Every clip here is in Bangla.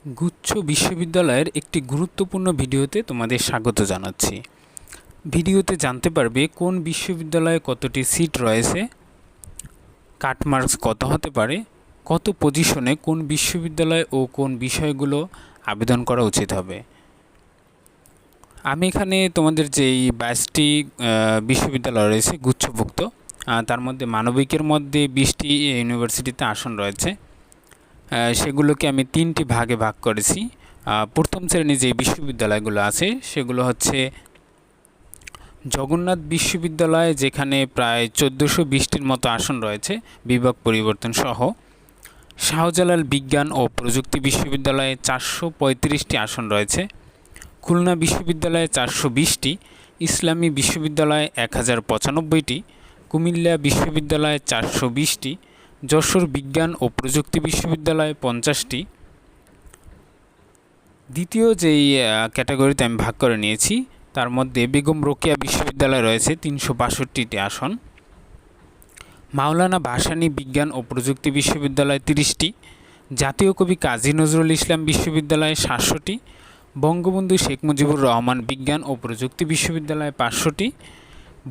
গুচ্ছ বিশ্ববিদ্যালয়ের একটি গুরুত্বপূর্ণ ভিডিওতে তোমাদের স্বাগত জানাচ্ছি। ভিডিওতে জানতে পারবে কোন বিশ্ববিদ্যালয়ে কতটি সিট রয়েছে, কাট মার্কস কত হতে পারে, কত পজিশনে কোন বিশ্ববিদ্যালয় ও কোন বিষয়গুলো আবেদন করা উচিত হবে। আমি এখানে তোমাদের যেই 22টি বিশ্ববিদ্যালয় রয়েছে গুচ্ছভুক্ত, তার মধ্যে মানবিকের মধ্যে 20টি ইউনিভার্সিটিতে আসন রয়েছে। সেগুলোকে আমি 3টি ভাগে ভাগ করেছি। প্রথম শ্রেণী যে বিশ্ববিদ্যালয়গুলো আছে সেগুলো হচ্ছে জগন্নাথ বিশ্ববিদ্যালয়, যেখানে প্রায় 1420টির মতো আসন রয়েছে বিভাগ পরিবর্তন সহ। শাহজালাল বিজ্ঞান ও প্রযুক্তি বিশ্ববিদ্যালয়ে 435টি আসন রয়েছে। খুলনা বিশ্ববিদ্যালয়ে 420টি, ইসলামী বিশ্ববিদ্যালয়ে 1095টি, কুমিল্লা বিশ্ববিদ্যালয়ে 420টি, যশোর বিজ্ঞান ও প্রযুক্তি বিশ্ববিদ্যালয়ে 50টি। দ্বিতীয় যেই ক্যাটাগরিতে আমি ভাগ করে নিয়েছি তার মধ্যে বেগম রোকেয়া বিশ্ববিদ্যালয় রয়েছে 362টি আসন। মাওলানা ভাসানী বিজ্ঞান ও প্রযুক্তি বিশ্ববিদ্যালয় 30টি, জাতীয় কবি কাজী নজরুল ইসলাম বিশ্ববিদ্যালয়ে 700টি, বঙ্গবন্ধু শেখ মুজিবুর রহমান বিজ্ঞান ও প্রযুক্তি বিশ্ববিদ্যালয়ে 500টি,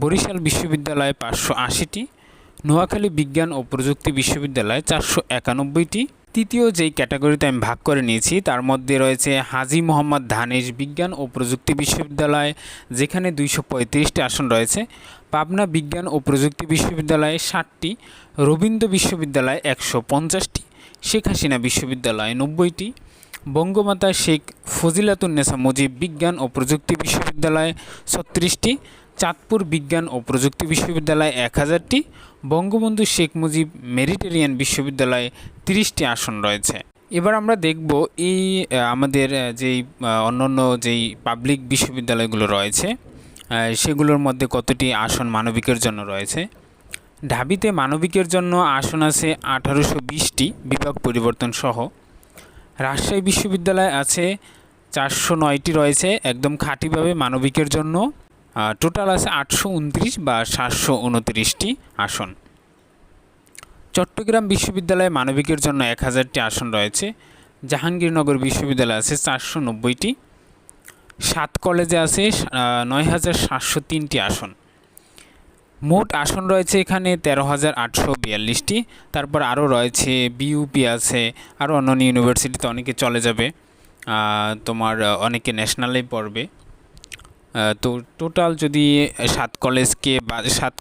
বরিশাল বিশ্ববিদ্যালয়ে 580টি, নোয়াখালী বিজ্ঞান ও প্রযুক্তি বিশ্ববিদ্যালয়ে 491টি। তৃতীয় যেই ক্যাটাগরিতে আমি ভাগ করে নিয়েছি তার মধ্যে রয়েছে হাজী মোহাম্মদ ধানেশ বিজ্ঞান ও প্রযুক্তি বিশ্ববিদ্যালয়, যেখানে 235টি আসন রয়েছে। পাবনা বিজ্ঞান ও প্রযুক্তি বিশ্ববিদ্যালয়ে 60টি, রবীন্দ্র বিশ্ববিদ্যালয় 150টি, শেখ হাসিনা বিশ্ববিদ্যালয় 90টি, বঙ্গমাতা শেখ ফজিলাতুন্নেসা মুজিব বিজ্ঞান ও প্রযুক্তি বিশ্ববিদ্যালয় 36টি, চাঁদপুর বিজ্ঞান ও প্রযুক্তি বিশ্ববিদ্যালয় 1000টি, বঙ্গবন্ধু শেখ মুজিব মেরিটেরিয়ান বিশ্ববিদ্যালয়ে 30টি আসন রয়েছে। এবার আমরা দেখব এই আমাদের যেই অন্যান্য যেই পাবলিক বিশ্ববিদ্যালয়গুলো রয়েছে সেগুলোর মধ্যে কতটি আসন মানবিকের জন্য রয়েছে। ঢাবিতে মানবিকের জন্য আসন আছে 1820টি বিভাগ পরিবর্তন সহ। রাজশাহী বিশ্ববিদ্যালয় আছে 409টি রয়েছে একদম খাঁটিভাবে মানবিকের জন্য। টোটাল আছে 829 বা 729টি আসন। চট্টগ্রাম বিশ্ববিদ্যালয়ে মানবিকের জন্য 1000টি আসন রয়েছে। জাহাঙ্গীরনগর বিশ্ববিদ্যালয় আছে 490টি। 7 কলেজে আছে 9703টি আসন। মোট আসন রয়েছে এখানে 13,842টি। তারপর আরও রয়েছে বিইউপি আছে, আরও অন্যান্য ইউনিভার্সিটিতে অনেকে চলে যাবে, তোমার অনেকে ন্যাশনালে পড়বে। তো টোটাল যদি 7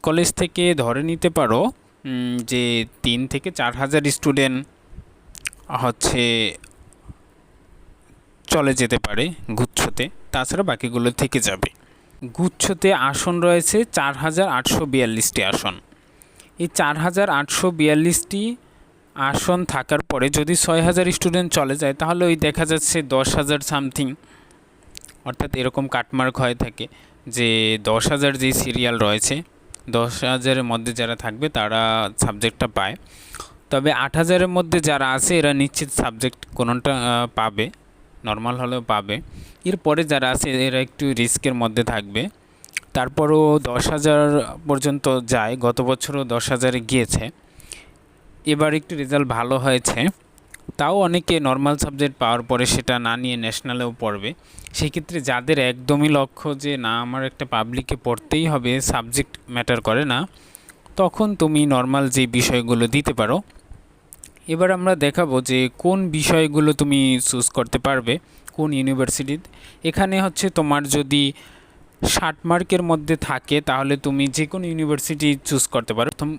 কলেজ থেকে ধরে নিতে পারো যে 3 থেকে 4,000 স্টুডেন্ট হচ্ছে চলে যেতে পারে গুচ্ছতে, তাছাড়া বাকিগুলো থেকে যাবে। গুচ্ছতে আসন রয়েছে 4,842টি আসন। এই 4,842টি আসন থাকার পরে যদি 6,000 স্টুডেন্ট চলে যায় তাহলে ওই দেখা যাচ্ছে 10,000 সামথিং, অর্থাৎ এরকম কাটমার্ক হয়ে থাকে যে 10,000 যেই সিরিয়াল রয়েছে 10,000-এর মধ্যে যারা থাকবে তারা সাবজেক্টটা পায়। তবে 8,000-এর মধ্যে যারা আছে এরা নিশ্চিত সাবজেক্ট কোনোটা পাবে, নর্মাল হলেও পাবে। এরপরে যারা আছে এরা একটু রিস্কের মধ্যে থাকবে। তারপরও 10,000 পর্যন্ত যায়, গত বছরও 10,000-এ গিয়েছে। এবার একটু রেজাল্ট ভালো হয়েছে, তাও অনেকে নর্মাল সাবজেক্ট পাওয়ার পরে সেটা না নিয়ে ন্যাশনালেও পড়বে। সেক্ষেত্রে যাদের একদমই লক্ষ্য যে না আমার একটা পাবলিকে পড়তেই হবে, সাবজেক্ট ম্যাটার করে না, তখন তুমি নর্মাল যে বিষয়গুলো দিতে পারো। এবার আমরা দেখাবো যে কোন বিষয়গুলো তুমি চুজ করতে পারবে কোন ইউনিভার্সিটিতে। এখানে হচ্ছে তোমার যদি 60 মার্কের মধ্যে থাকে তাহলে তুমি যে কোনো ইউনিভার্সিটি চুজ করতে পারো। প্রথম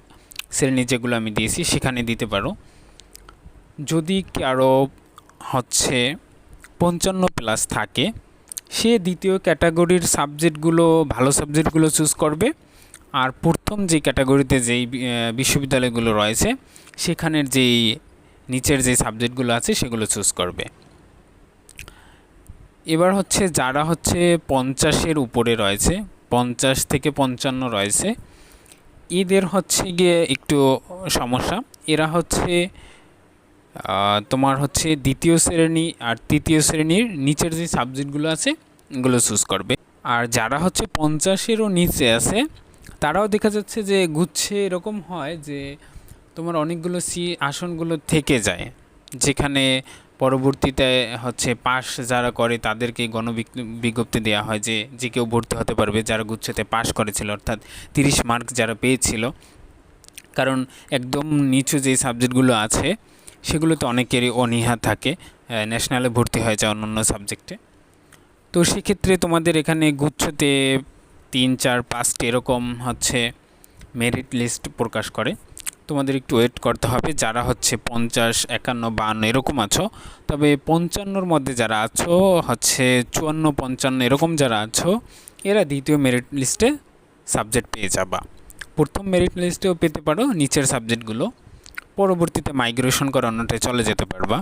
শ্রেণী যেগুলো আমি দিয়েছি সেখানে দিতে পারো। যদি কারো হচ্ছে 55+ থাকে সে দ্বিতীয় ক্যাটাগরির সাবজেক্টগুলো ভালো সাবজেক্টগুলো চুজ করবে, আর প্রথম যে ক্যাটাগরিতে যেই বিশ্ববিদ্যালয়গুলো রয়েছে সেখানের যেই নিচের যে সাবজেক্টগুলো আছে সেগুলো চুজ করবে। এবার হচ্ছে যারা হচ্ছে 50-এর উপরে রয়েছে, 50 থেকে 55 রয়েছে, এদের হচ্ছে গিয়ে একটু সমস্যা। এরা হচ্ছে তোমার হচ্ছে দ্বিতীয় শ্রেণী আর তৃতীয় শ্রেণীর নিচের যে সাবজেক্টগুলো আছে এগুলো চুজ করবে। আর যারা হচ্ছে 50-এরও নিচে আছে তারাও দেখা যাচ্ছে যে গুচ্ছে এরকম হয় যে তোমার অনেকগুলো আসনগুলো থেকে যায়, যেখানে পরবর্তীতে হচ্ছে পাস যারা করে তাদেরকে বিজ্ঞপ্তি দেওয়া হয় যে যে কেউ ভর্তি হতে পারবে যারা গুচ্ছতে পাস করেছিল, অর্থাৎ 30 মার্ক যারা পেয়েছিল। কারণ একদম নিচু যে সাবজেক্টগুলো আছে সেগুলোতে অনেকেরই অনীহা থাকে, ন্যাশনালে ভর্তি হয়ে যায় অন্যান্য সাবজেক্টে। তো সেক্ষেত্রে তোমাদের এখানে গুচ্ছতে 3, 4, 5টি এরকম হচ্ছে মেরিট লিস্ট প্রকাশ করে। তোমাদের একটু ওয়েট করতে হবে, যারা হচ্ছে 50, 51, 52 এরকম আছো, তবে 55-র মধ্যে যারা আছো হচ্ছে 54, 55 এরকম যারা আছো, এরা দ্বিতীয় মেরিট লিস্টে সাবজেক্ট পেয়ে যাবা। প্রথম মেরিট লিস্টেও পেতে পারো নিচের সাবজেক্টগুলো, পরবর্তীতে মাইগ্রেশন করে অন্যটায় চলে যেতে পারবা।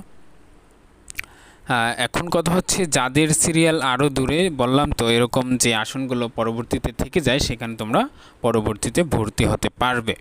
এখন কথা হচ্ছে যাদের সিরিয়াল আরও দূরে, বললাম তো এরকম যে আসনগুলো পরবর্তীতে থেকে যায়, সেখানে তোমরা পরবর্তীতে ভর্তি হতে পারবে।